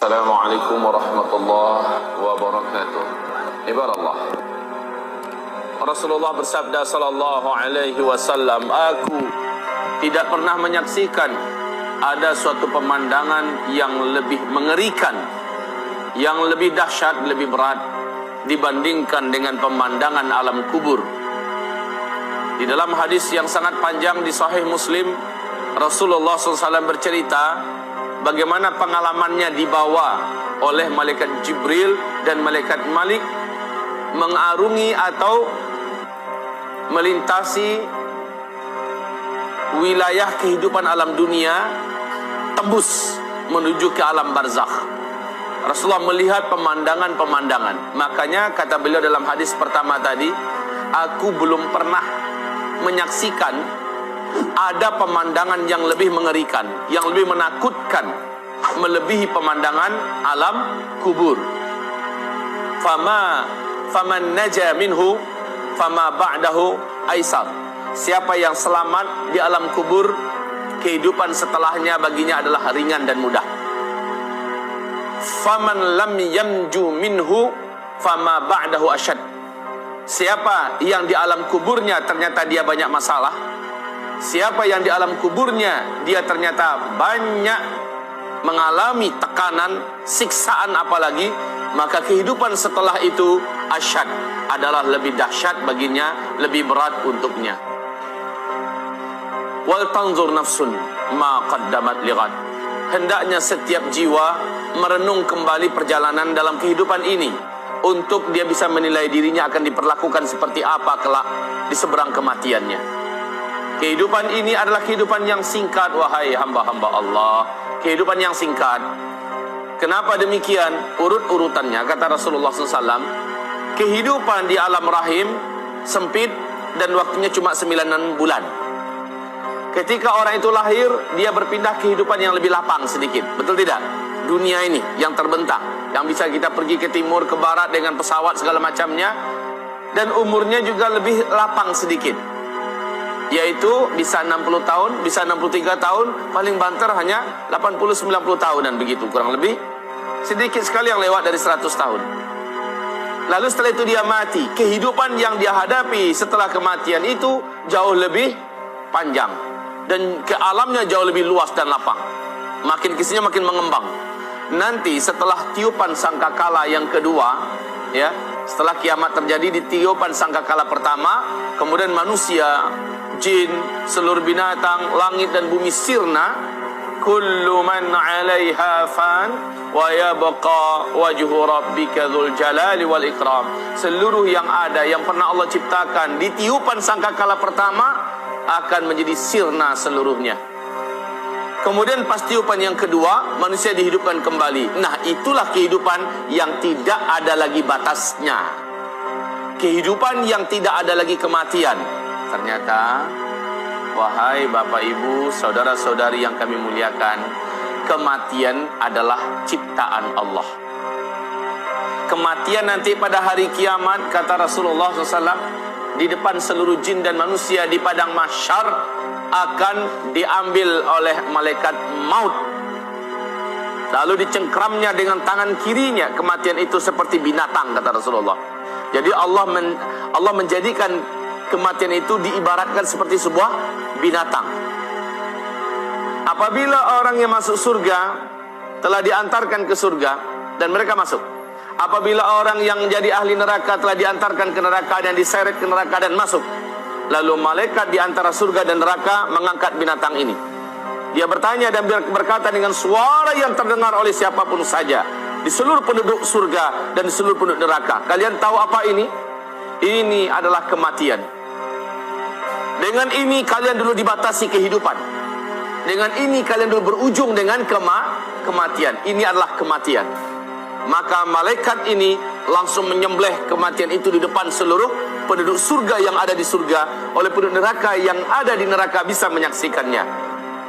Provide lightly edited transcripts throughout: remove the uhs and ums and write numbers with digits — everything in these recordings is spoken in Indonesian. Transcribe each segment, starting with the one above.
Assalamualaikum warahmatullahi wabarakatuh. Ibaratullah, Rasulullah bersabda sallallahu alaihi wasallam, aku tidak pernah menyaksikan ada suatu pemandangan yang lebih mengerikan, yang lebih dahsyat, lebih berat dibandingkan dengan pemandangan alam kubur. Di dalam hadis yang sangat panjang di Sahih Muslim, Rasulullah SAW bercerita bagaimana pengalamannya dibawa oleh malaikat Jibril dan malaikat Malik mengarungi atau melintasi wilayah kehidupan alam dunia, tembus menuju ke alam barzakh. Rasulullah melihat pemandangan-pemandangan. Makanya kata beliau dalam hadis pertama tadi, aku belum pernah menyaksikan ada pemandangan yang lebih mengerikan, yang lebih menakutkan, melebihi pemandangan alam kubur. Faman naja minhu fama ba'dahu aisar. Siapa yang selamat di alam kubur, kehidupan setelahnya baginya adalah ringan dan mudah. Faman lam yamju minhu fama ba'dahu asyad. Siapa yang di alam kuburnya ternyata dia banyak masalah, siapa yang di alam kuburnya dia ternyata banyak mengalami tekanan, siksaan apalagi, maka kehidupan setelah itu asyad, adalah lebih dahsyat baginya, lebih berat untuknya. Wal tanzur nafsun ma qaddamat lighad. Hendaknya setiap jiwa merenung kembali perjalanan dalam kehidupan ini, untuk dia bisa menilai dirinya akan diperlakukan seperti apa kelak di seberang kematiannya. Kehidupan ini adalah kehidupan yang singkat, wahai hamba-hamba Allah. Kehidupan yang singkat. Kenapa demikian? Urut-urutannya, kata Rasulullah SAW, kehidupan di alam rahim sempit dan waktunya cuma 9 bulan. Ketika orang itu lahir, dia berpindah kehidupan yang lebih lapang sedikit. Betul tidak? Dunia ini yang terbentang, yang bisa kita pergi ke timur, ke barat dengan pesawat segala macamnya, dan umurnya juga lebih lapang sedikit, yaitu bisa 60 tahun, bisa 63 tahun, paling banter hanya 80-90 tahunan begitu, kurang lebih. Sedikit sekali yang lewat dari 100 tahun. Lalu setelah itu dia mati. Kehidupan yang dia hadapi setelah kematian itu jauh lebih panjang, dan ke alamnya jauh lebih luas dan lapang. Makin kesini makin mengembang. Nanti setelah tiupan sangkakala yang kedua, ya, setelah kiamat terjadi, di tiupan sangkakala pertama, kemudian manusia, jin, seluruh binatang, langit dan bumi sirna. Kullu man 'alaiha fan wa yabqa wajhu rabbika dzul jalali wal ikram. Seluruh yang ada, yang pernah Allah ciptakan di tiupan sangkakala pertama, akan menjadi sirna seluruhnya. Kemudian pas tiupan yang kedua, manusia dihidupkan kembali. Nah, itulah kehidupan yang tidak ada lagi batasnya. Kehidupan yang tidak ada lagi kematian. Ternyata, wahai Bapak Ibu, saudara-saudari yang kami muliakan, kematian adalah ciptaan Allah. Kematian nanti pada hari kiamat, kata Rasulullah SAW, di depan seluruh jin dan manusia di padang mahsyar, akan diambil oleh malaikat maut. Lalu dicengkramnya dengan tangan kirinya. Kematian itu seperti binatang, kata Rasulullah. Jadi Allah menjadikan kematian itu diibaratkan seperti sebuah binatang. Apabila orang yang masuk surga telah diantarkan ke surga dan mereka masuk. Apabila orang yang jadi ahli neraka telah diantarkan ke neraka dan diseret ke neraka dan masuk. Lalu malaikat di antara surga dan neraka mengangkat binatang ini. Dia bertanya dan berkata dengan suara yang terdengar oleh siapapun saja di seluruh penduduk surga dan di seluruh penduduk neraka. Kalian tahu apa ini? Ini adalah kematian. Dengan ini kalian dulu dibatasi kehidupan. Dengan ini kalian dulu berujung dengan kematian. Ini adalah kematian. Maka malaikat ini langsung menyembelih kematian itu di depan seluruh penduduk surga yang ada di surga. Oleh penduduk neraka yang ada di neraka bisa menyaksikannya.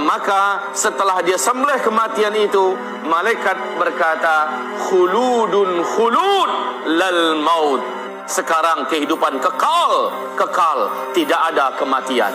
Maka setelah dia sembelih kematian itu, malaikat berkata, khuludun khulud lal maut. Sekarang kehidupan kekal, tidak ada kematian.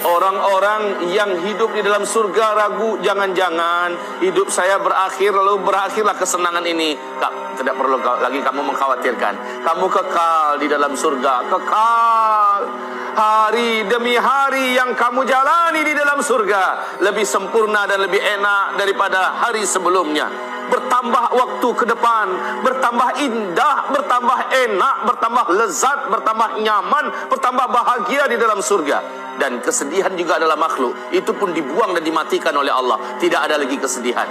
Orang-orang yang hidup di dalam surga ragu, jangan-jangan hidup saya berakhir lalu berakhirlah kesenangan ini. Tidak perlu lagi kamu mengkhawatirkan. Kamu kekal di dalam surga, kekal. Hari demi hari yang kamu jalani di dalam surga lebih sempurna dan lebih enak daripada hari sebelumnya. Bertambah waktu ke depan, bertambah indah, bertambah enak, bertambah lezat, bertambah nyaman, bertambah bahagia di dalam surga. Dan kesedihan juga adalah makhluk, itu pun dibuang dan dimatikan oleh Allah. Tidak ada lagi kesedihan,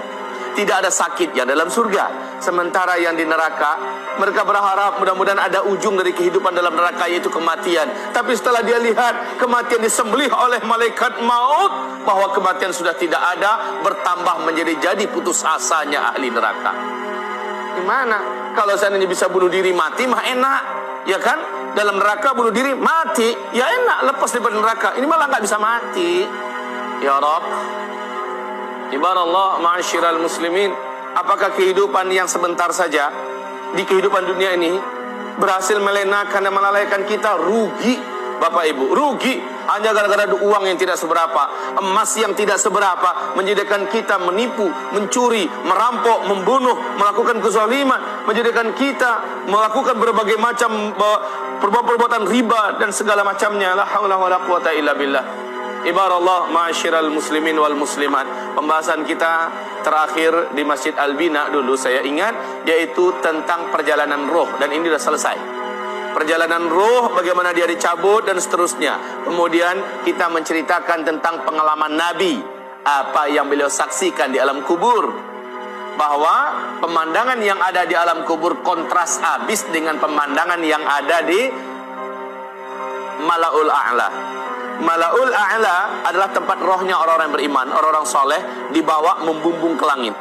tidak ada sakit yang dalam surga. Sementara yang di neraka, mereka berharap mudah-mudahan ada ujung dari kehidupan dalam neraka, yaitu kematian. Tapi setelah dia lihat kematian disembelih oleh malaikat maut, bahwa kematian sudah tidak ada, bertambah jadi putus asanya ahli neraka. Gimana? Kalau seandainya bisa bunuh diri mati mah enak, ya kan? Dalam neraka bunuh diri mati, ya enak, lepas dari neraka. Ini malah nggak bisa mati. Ya Rabb, Ibaratullah, ma'asyiral muslimin, apakah kehidupan yang sebentar saja di kehidupan dunia ini berhasil melenakan dan melalaikan kita? Rugi Bapak Ibu, rugi. Hanya gara-gara uang yang tidak seberapa, emas yang tidak seberapa, menjadikan kita menipu, mencuri, merampok, membunuh, melakukan kezaliman, menjadikan kita melakukan berbagai macam perbuatan riba dan segala macamnya. La haula wala quwata illa billah. Ibaratullah, ma'asyiral muslimin wal muslimat. Pembahasan kita terakhir di Masjid Al-Bina dulu saya ingat, yaitu tentang perjalanan roh, dan ini sudah selesai. Perjalanan roh, bagaimana dia dicabut dan seterusnya. Kemudian kita menceritakan tentang pengalaman Nabi, apa yang beliau saksikan di alam kubur, bahwa pemandangan yang ada di alam kubur kontras habis dengan pemandangan yang ada di Malaul A'la. Malaul A'la adalah tempat rohnya orang-orang beriman, orang-orang soleh, dibawa membumbung ke langit,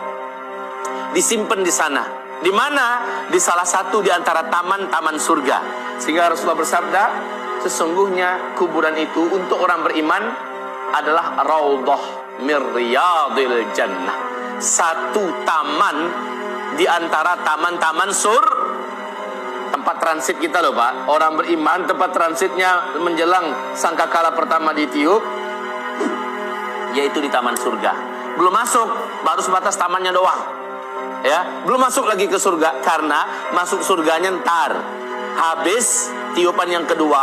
disimpan di sana. Di mana? Di salah satu di antara taman-taman surga. Sehingga Rasulullah bersabda, sesungguhnya kuburan itu untuk orang beriman adalah raudhah mir riyadil jannah. Satu taman di antara taman-taman tempat transit kita loh Pak. Orang beriman tempat transitnya menjelang sangkakala pertama ditiup, yaitu di taman surga. Belum masuk, baru sebatas tamannya doang. Ya, belum masuk lagi ke surga, karena masuk surganya ntar habis tiupan yang kedua,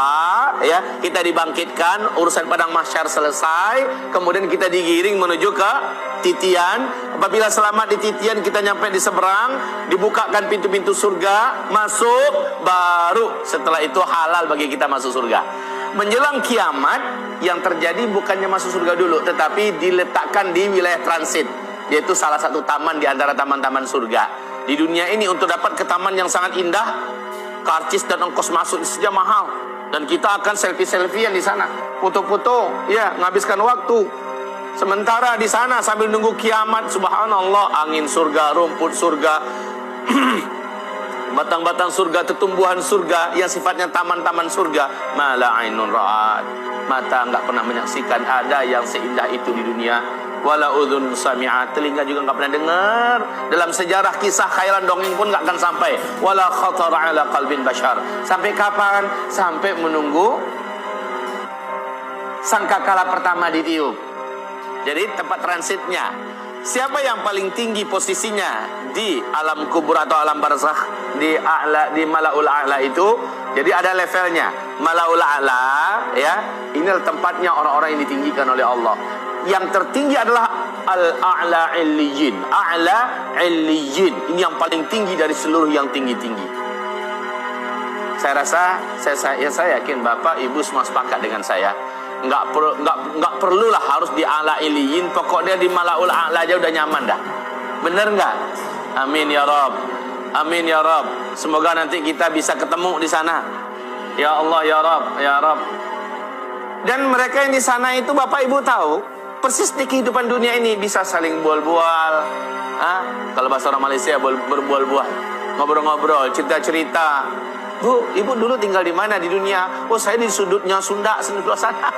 ya, kita dibangkitkan, urusan padang mahsyar selesai, kemudian kita digiring menuju ke titian. Apabila selamat di titian, kita nyampe di seberang, dibukakan pintu-pintu surga, masuk, baru setelah itu halal bagi kita masuk surga. Menjelang kiamat, yang terjadi bukannya masuk surga dulu, tetapi diletakkan di wilayah transit, yaitu salah satu taman di antara taman-taman surga. Di dunia ini untuk dapat ke taman yang sangat indah, karcis dan ongkos masuk saja mahal, dan kita akan selfie-selfiean di sana, foto-foto, ya, menghabiskan waktu. Sementara di sana sambil nunggu kiamat, subhanallah, angin surga, rumput surga, batang-batang surga, tetumbuhan surga yang sifatnya taman-taman surga, mala ainun ra'at, mata enggak pernah menyaksikan ada yang seindah itu di dunia. Wala udhun sami'at, telinga juga enggak pernah dengar. Dalam sejarah kisah khairan dongeng pun enggak akan sampai. Wala khatara ala qalbin bashar. Sampai kapan? Sampai menunggu sangkakala pertama ditiup. Jadi tempat transitnya, siapa yang paling tinggi posisinya di alam kubur atau alam barzakh, di Malaul A'la itu. Jadi ada levelnya. Malaul A'la, ya, ini adalah tempatnya orang-orang yang ditinggikan oleh Allah. Yang tertinggi adalah Al-A'la Illiyin. A'la Illiyin, ini yang paling tinggi dari seluruh yang tinggi-tinggi. Saya rasa, saya yakin Bapak Ibu semua sepakat dengan saya. Nggak perlulah harus di A'la Illiyin, pokoknya di Malaul A'la aja udah nyaman dah. Bener nggak? Amin ya Rabb. Amin ya Rabb. Semoga nanti kita bisa ketemu di sana. Ya Allah ya Rabb, ya Rabb. Dan mereka yang di sana itu Bapak Ibu tahu, persis di kehidupan dunia ini bisa saling bual-bual. Kalau bahasa orang Malaysia berbual-bual, ngobrol-ngobrol, cerita-cerita. Bu, Ibu dulu tinggal di mana di dunia? Oh, saya di sudutnya Sunda, sebelah sana.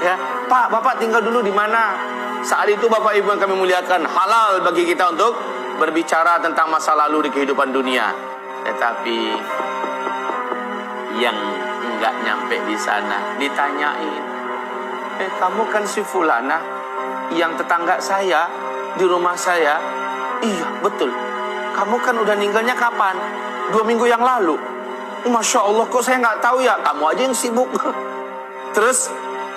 Ya, Pak, Bapak tinggal dulu di mana? Saat itu Bapak Ibu yang kami muliakan, halal bagi kita untuk berbicara tentang masa lalu di kehidupan dunia. Tetapi yang enggak nyampe di sana ditanyain. kamu kan si Fulana yang tetangga saya di rumah saya. Iya, betul. Kamu kan udah ninggalnya kapan? 2 minggu yang lalu. Masya Allah, kok saya nggak tahu ya? Kamu aja yang sibuk. Terus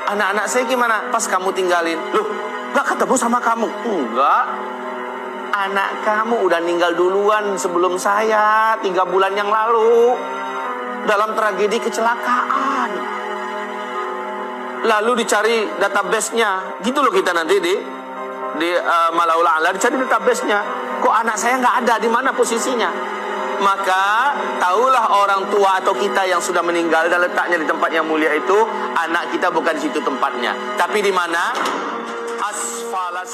anak-anak saya gimana pas kamu tinggalin? Loh, nggak ketemu sama kamu? Enggak. Anak kamu udah meninggal duluan sebelum saya 3 bulan yang lalu dalam tragedi kecelakaan. Lalu dicari database-nya, gitu loh kita nanti di Malaul A'la dicari database-nya. Kok anak saya nggak ada, di mana posisinya? Maka tahulah orang tua atau kita yang sudah meninggal dan letaknya di tempat yang mulia itu, anak kita bukan di situ tempatnya, tapi di mana? Asfalas